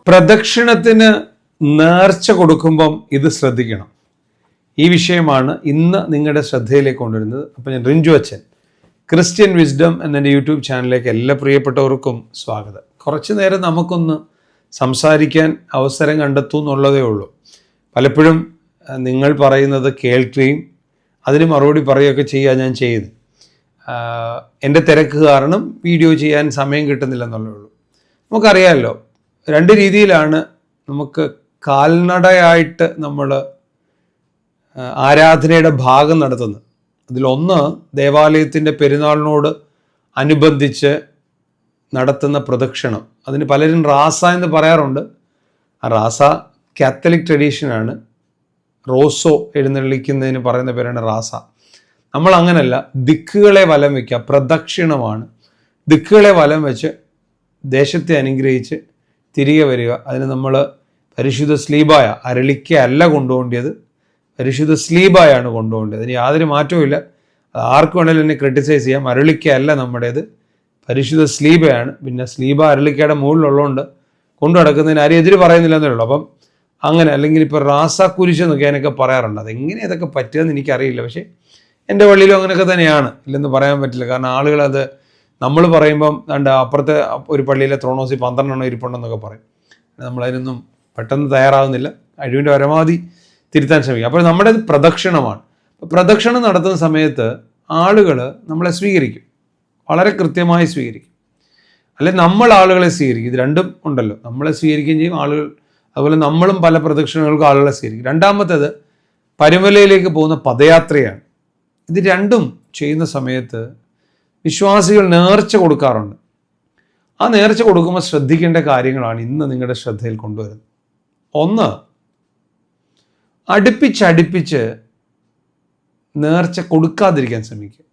പ്രദക്ഷിണത്തിന് നേർച്ച കൊടുക്കുമ്പം ഇത് ശ്രദ്ധിക്കണം. ഈ വിഷയമാണ് ഇന്ന് നിങ്ങളുടെ ശ്രദ്ധയിലേക്ക് കൊണ്ടുവരുന്നത്. അപ്പോൾ ഞാൻ റിഞ്ചു അച്ഛൻ, ക്രിസ്ത്യൻ വിസ്ഡം എന്നെ യൂട്യൂബ് ചാനലിലേക്ക് എല്ലാ പ്രിയപ്പെട്ടവർക്കും സ്വാഗതം. കുറച്ച് നേരം നമുക്കൊന്ന് സംസാരിക്കാൻ അവസരം കണ്ടെത്തൂ എന്നുള്ളതേ ഉള്ളൂ. പലപ്പോഴും നിങ്ങൾ പറയുന്നത് കേൾക്കുകയും അതിന് മറുപടി പറയുകയൊക്കെ ചെയ്യുക ഞാൻ ചെയ്യുന്നത്. എൻ്റെ തിരക്ക് കാരണം വീഡിയോ ചെയ്യാൻ സമയം കിട്ടുന്നില്ലെന്നുള്ളേ ഉള്ളൂ. നമുക്കറിയാമല്ലോ, രണ്ട് രീതിയിലാണ് നമുക്ക് കാൽനടയായിട്ട് നമ്മൾ ആരാധനയുടെ ഭാഗം നടത്തുന്നത്. അതിലൊന്ന് ദേവാലയത്തിൻ്റെ പെരുന്നാളിനോട് അനുബന്ധിച്ച് നടത്തുന്ന പ്രദക്ഷിണം. അതിന് പലരും റാസ എന്ന് പറയാറുണ്ട്. ആ റാസ കാത്തലിക് ട്രഡീഷനാണ്. റോസോ എഴുന്നള്ളിക്കുന്നതിന് പറയുന്ന പേരാണ് റാസ. നമ്മൾ അങ്ങനല്ല, ദിക്കുകളെ വലം വയ്ക്കുക, പ്രദക്ഷിണമാണ്. ദിക്കുകളെ വലം വെച്ച് ദേശത്തെ അനുഗ്രഹിച്ച് തിരികെ വരിക. അതിന് നമ്മൾ പരിശുദ്ധ സ്ലീബായ, അരളിക്ക അല്ല കൊണ്ടുപോകേണ്ടത്, പരിശുദ്ധ സ്ലീബായാണ് കൊണ്ടുപോകേണ്ടത്. അതിന് യാതൊരു മാറ്റവും. അത് ആർക്ക് വേണമെങ്കിലും എന്നെ ക്രിട്ടിസൈസ് ചെയ്യാം. അരളിക്ക അല്ല നമ്മുടേത്, പരിശുദ്ധ സ്ലീബയാണ്. പിന്നെ സ്ലീബ അരളിക്കയുടെ മുകളിലുള്ളതുകൊണ്ട് കൊണ്ടു നടക്കുന്നതിന് ആരും എതിര് പറയുന്നില്ല എന്നേ ഉള്ളൂ. അപ്പം അങ്ങനെ, അല്ലെങ്കിൽ ഇപ്പോൾ റാസ കുരിശ് എന്നൊക്കെ ഞാനൊക്കെ പറയാറുണ്ട്. അതെങ്ങനെ ഇതൊക്കെ പറ്റുമെന്ന് എനിക്കറിയില്ല. പക്ഷേ എൻ്റെ പള്ളിയിലും അങ്ങനെയൊക്കെ തന്നെയാണ്, ഇല്ലെന്ന് പറയാൻ പറ്റില്ല. കാരണം ആളുകളത് നമ്മൾ പറയുമ്പം അപ്പുറത്തെ ഒരു പള്ളിയിലെ ത്രോണോസി 12 ഇരിപ്പുണ്ടെന്നൊക്കെ പറയും. നമ്മളതിനൊന്നും പെട്ടെന്ന് തയ്യാറാവുന്നില്ല. കഴിവിൻ്റെ പരമാവധി തിരുത്താൻ ശ്രമിക്കുക. അപ്പോൾ നമ്മുടെ പ്രദക്ഷിണമാണ്. പ്രദക്ഷിണം നടത്തുന്ന സമയത്ത് ആളുകൾ നമ്മളെ സ്വീകരിക്കും, വളരെ കൃത്യമായി സ്വീകരിക്കും. അല്ലെങ്കിൽ നമ്മൾ ആളുകളെ സ്വീകരിക്കും. ഇത് രണ്ടും ഉണ്ടല്ലോ, നമ്മളെ സ്വീകരിക്കുകയും ചെയ്യും ആളുകൾ. അതുപോലെ നമ്മളും പല പ്രദക്ഷിണങ്ങൾക്കും ആളുകളെ സ്വീകരിക്കും. രണ്ടാമത്തേത് പരുമലയിലേക്ക് പോകുന്ന പദയാത്രയാണ്. ഇത് രണ്ടും ചെയ്യുന്ന സമയത്ത് വിശ്വാസികൾ നേർച്ച കൊടുക്കാറുണ്ട്. ആ നേർച്ച കൊടുക്കുമ്പോൾ ശ്രദ്ധിക്കേണ്ട കാര്യങ്ങളാണ് ഇന്ന് നിങ്ങളുടെ ശ്രദ്ധയിൽ കൊണ്ടുവരുന്നത്. ഒന്ന്, അടുപ്പിച്ചടുപ്പിച്ച് നേർച്ച കൊടുക്കാതിരിക്കാൻ ശ്രമിക്കുക.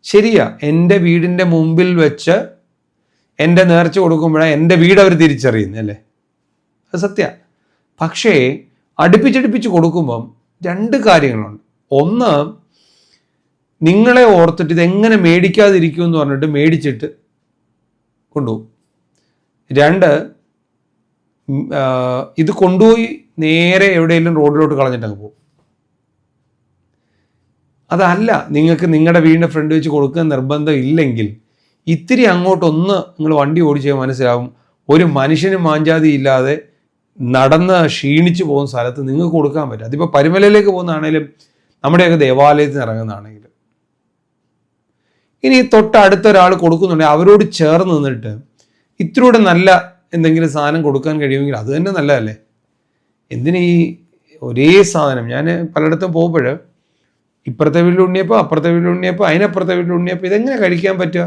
ശരിയാ, എൻ്റെ വീടിൻ്റെ മുമ്പിൽ വെച്ച് എൻ്റെ നേർച്ച കൊടുക്കുമ്പോഴാണ് എൻ്റെ വീട് അവർ തിരിച്ചറിയുന്നത്, അല്ലേ? അത് സത്യ. പക്ഷേ അടുപ്പിച്ചടുപ്പിച്ച് കൊടുക്കുമ്പം രണ്ട് കാര്യങ്ങളുണ്ട്. ഒന്ന്, നിങ്ങളെ ഓർത്തിട്ട് ഇതെങ്ങനെ മേടിക്കാതിരിക്കും എന്ന് പറഞ്ഞിട്ട് മേടിച്ചിട്ട് കൊണ്ടുപോകും. രണ്ട്, ഇത് കൊണ്ടുപോയി നേരെ എവിടെയെങ്കിലും റോഡിലോട്ട് കളഞ്ഞിട്ടങ്ങ് പോകും. അതല്ല, നിങ്ങൾക്ക് നിങ്ങളുടെ വീടിൻ്റെ ഫ്രണ്ട് വെച്ച് കൊടുക്കാൻ നിർബന്ധം ഇല്ലെങ്കിൽ ഇത്തിരി അങ്ങോട്ടൊന്ന് നിങ്ങൾ വണ്ടി ഓടിച്ച് മനസ്സിലാവും, ഒരു മനുഷ്യനും മാഞ്ചാതി ഇല്ലാതെ നടന്ന് ക്ഷീണിച്ച് പോകുന്ന സ്ഥലത്ത് നിങ്ങൾക്ക് കൊടുക്കാൻ പറ്റും. അതിപ്പോൾ പരുമലയിലേക്ക് പോകുന്നതാണേലും നമ്മുടെയൊക്കെ ദേവാലയത്തിന് ഇറങ്ങുന്നതാണെങ്കിലും. ഇനി തൊട്ടടുത്തൊരാൾ കൊടുക്കുന്നുണ്ടെങ്കിൽ അവരോട് ചേർന്ന് നിന്നിട്ട് ഇത്തിരൂടെ നല്ല എന്തെങ്കിലും സാധനം കൊടുക്കാൻ കഴിയുമെങ്കിൽ അത് തന്നെ നല്ലതല്ലേ? എന്തിനീ ഒരേ സാധനം? ഞാൻ പലയിടത്തും പോകുമ്പോൾ ഇപ്പുറത്തെ വീട്ടിൽ ഉണ്ണിയപ്പോൾ, അപ്പുറത്തെ വീട്ടിൽ ഉണ്ണിയപ്പോൾ, അതിനപ്പുറത്തെ വീട്ടിൽ ഉണ്ണിയപ്പോൾ, ഇതെങ്ങനെ കഴിക്കാൻ പറ്റുക?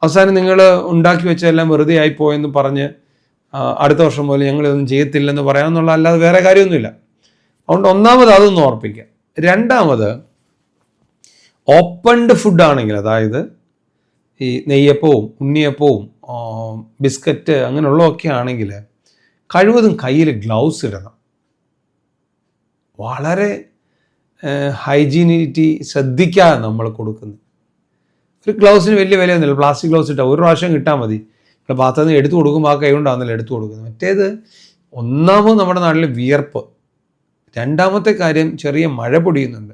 അവസാനം നിങ്ങൾ ഉണ്ടാക്കി വെച്ചതെല്ലാം വെറുതെ ആയിപ്പോയെന്ന് പറഞ്ഞ് അടുത്ത വർഷം പോലെ ഞങ്ങളിതൊന്നും ചെയ്യത്തില്ലെന്ന് പറയാമെന്നുള്ള, അല്ലാതെ വേറെ കാര്യമൊന്നുമില്ല. അതുകൊണ്ട് ഒന്നാമത് അതൊന്ന് ഓർപ്പിക്കുക. രണ്ടാമത്, ഓപ്പൺഡ് ഫുഡാണെങ്കിൽ, അതായത് ഈ നെയ്യപ്പവും ഉണ്ണിയപ്പവും ബിസ്ക്കറ്റ് അങ്ങനെയുള്ളതൊക്കെ ആണെങ്കിൽ കഴിവതും കയ്യിൽ ഗ്ലൗസ് ഇടണം. വളരെ ഹൈജീനിറ്റി ശ്രദ്ധിക്കാതെ നമ്മൾ കൊടുക്കുന്നത്. ഒരു ഗ്ലൗസിന് വലിയ വിലയൊന്നുമില്ല, പ്ലാസ്റ്റിക് ഗ്ലൗസ് ഇട്ടാൽ ഒരു പ്രാവശ്യം കിട്ടാൽ മതി. ഇപ്പോൾ പാത്രത്തിൽ നിന്ന് എടുത്തു കൊടുക്കുമ്പോൾ ആ കൈ കൊണ്ടാണെന്നല്ലോ എടുത്തു കൊടുക്കുന്നത്. മറ്റേത് ഒന്നാമത് നമ്മുടെ നാട്ടിൽ വിയർപ്പ്, രണ്ടാമത്തെ കാര്യം ചെറിയ മഴ പൊടിയുന്നുണ്ട്,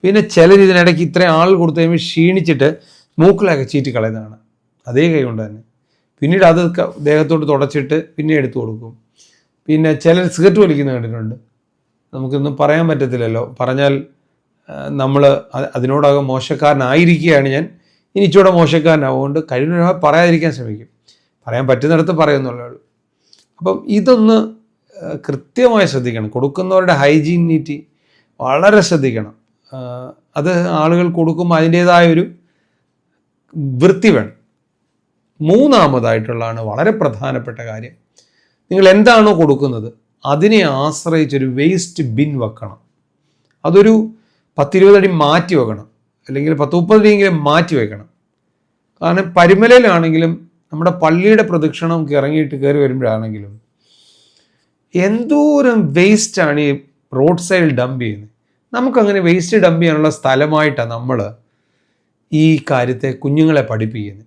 പിന്നെ ചിലർ ഇതിനിടയ്ക്ക് ഇത്രയും ആൾ കൊടുത്തു കഴിയുമ്പോൾ ക്ഷീണിച്ചിട്ട് മൂക്കിലൊക്കെ ചീറ്റി കളയുന്നതാണ് അതേ കൈ കൊണ്ട് തന്നെ. പിന്നീട് അത് ദേഹത്തോട്ട് തുടച്ചിട്ട് പിന്നെ എടുത്തു കൊടുക്കും. പിന്നെ ചിലർ സിഗരറ്റ് വലിക്കുന്ന കണ്ടിട്ടുണ്ട്. നമുക്കൊന്നും പറയാൻ പറ്റത്തില്ലല്ലോ, പറഞ്ഞാൽ നമ്മൾ അതിനോടകം മോശക്കാരനായിരിക്കുകയാണ് ഞാൻ, ഇനി ഇച്ചിലൂടെ മോശക്കാരനാവുകൊണ്ട് കഴിവിനോട് പറയാതിരിക്കാൻ ശ്രമിക്കും. പറയാൻ പറ്റുന്നിടത്ത് പറയുന്നുള്ളൂ. അപ്പം ഇതൊന്ന് കൃത്യമായി ശ്രദ്ധിക്കണം. കൊടുക്കുന്നവരുടെ ഹൈജീനിറ്റി വളരെ ശ്രദ്ധിക്കണം. അത് ആളുകൾ കൊടുക്കുമ്പോൾ അതിൻ്റേതായൊരു വൃത്തി വേണം. മൂന്നാമതായിട്ടുള്ളതാണ് വളരെ പ്രധാനപ്പെട്ട കാര്യം, നിങ്ങൾ എന്താണോ കൊടുക്കുന്നത് അതിനെ ആശ്രയിച്ചൊരു വേസ്റ്റ് ബിൻ വെക്കണം. അതൊരു 10-20 അടി മാറ്റി വെക്കണം, അല്ലെങ്കിൽ 10-30 അടിയെങ്കിലും മാറ്റി വെക്കണം. കാരണം പരുമലയിലാണെങ്കിലും നമ്മുടെ പള്ളിയുടെ പ്രദക്ഷിണം ഇറങ്ങിയിട്ട് കയറി വരുമ്പോഴാണെങ്കിലും എന്തോരം വേസ്റ്റാണ് ഈ റോഡ് സൈഡിൽ ഡംപ് ചെയ്യുന്നത്. നമുക്കങ്ങനെ വേസ്റ്റ് ഡംപ് ചെയ്യാനുള്ള സ്ഥലമായിട്ടാണ് നമ്മൾ ഈ കാര്യത്തെ കുഞ്ഞുങ്ങളെ പഠിപ്പിക്കുന്നത്.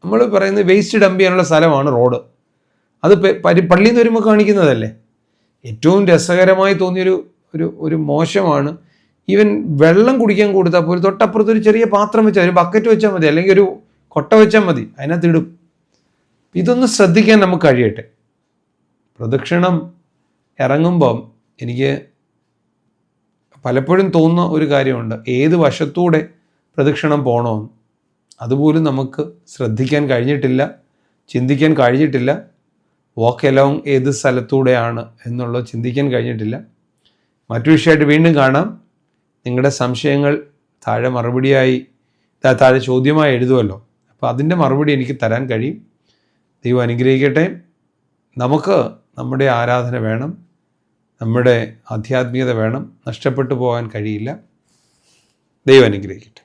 നമ്മൾ പറയുന്നത് വേസ്റ്റ് ഡംപ് ചെയ്യാനുള്ള സ്ഥലമാണ് റോഡ്. അത് പള്ളിയിൽ നിന്ന് വരുമ്പോൾ കാണിക്കുന്നതല്ലേ. ഏറ്റവും രസകരമായി തോന്നിയൊരു ഒരു ഒരു മോശമാണ്, ഈവൻ വെള്ളം കുടിക്കാൻ കൊടുത്താൽ പോലും തൊട്ടപ്പുറത്ത് ഒരു ചെറിയ പാത്രം വെച്ചാൽ, ഒരു ബക്കറ്റ് വെച്ചാൽ മതി, അല്ലെങ്കിൽ ഒരു കൊട്ട വെച്ചാൽ മതി, അതിനകത്ത് ഇടും. ഇതൊന്ന് ശ്രദ്ധിക്കാൻ നമുക്ക് കഴിയട്ടെ. പ്രദക്ഷിണം ഇറങ്ങുമ്പം എനിക്ക് പലപ്പോഴും തോന്നുന്ന ഒരു കാര്യമുണ്ട്, ഏത് വശത്തൂടെ പ്രദക്ഷിണം പോകണമെന്ന് അതുപോലും നമുക്ക് ശ്രദ്ധിക്കാൻ കഴിഞ്ഞിട്ടില്ല, ചിന്തിക്കാൻ കഴിഞ്ഞിട്ടില്ല. വാക്ക് എലോങ് ഏത് സ്ഥലത്തൂടെയാണ് എന്നുള്ളത് ചിന്തിക്കാൻ കഴിഞ്ഞിട്ടില്ല. മറ്റു വിഷയമായിട്ട് വീണ്ടും കാണാം. നിങ്ങളുടെ സംശയങ്ങൾ താഴെ മറുപടിയായി, താഴെ ചോദ്യമായി എഴുതുമല്ലോ, അപ്പോൾ അതിൻ്റെ മറുപടി എനിക്ക് തരാൻ കഴിയും. ദൈവം അനുഗ്രഹിക്കട്ടെ. നമുക്ക് നമ്മുടെ ആരാധന വേണം, നമ്മുടെ ആധ്യാത്മികത വേണം, നഷ്ടപ്പെട്ടു പോകാൻ കഴിയില്ല. ദൈവം അനുഗ്രഹിക്കട്ടെ.